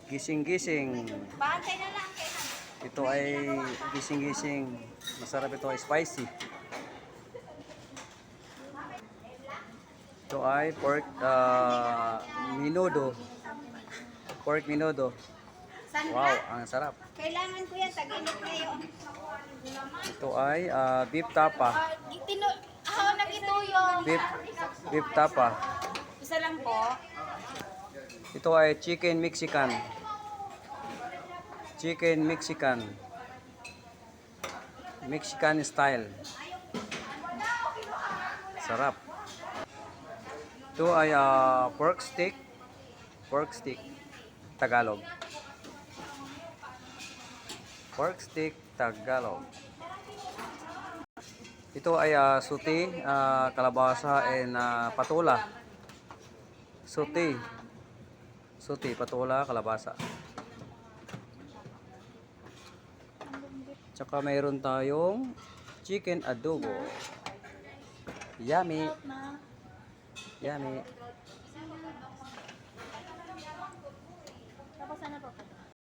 Gising-gising. Bantay na lang kay Ito ay gising-gising. Masarap ito ay spicy. Ito ay pork menudo. Pork menudo. Sandra, Wow, ang sarap. kailangan ko yan. Tag-init ngayon. Ito ay beef tapa. Ako nagituyong. Beef tapa. Isa lang po. Ito ay chicken Mexican. Chicken Mexican. Mexican style. Sarap. Ito ay pork stick. Pork stick. Tagalog. Pork stick Tagalog. Ito ay suti, kalabasa and patula. Suti. Suti, patula, kalabasa. Tsaka mayroon tayong chicken adobo. Yummy. Yummy. Tapos ano po?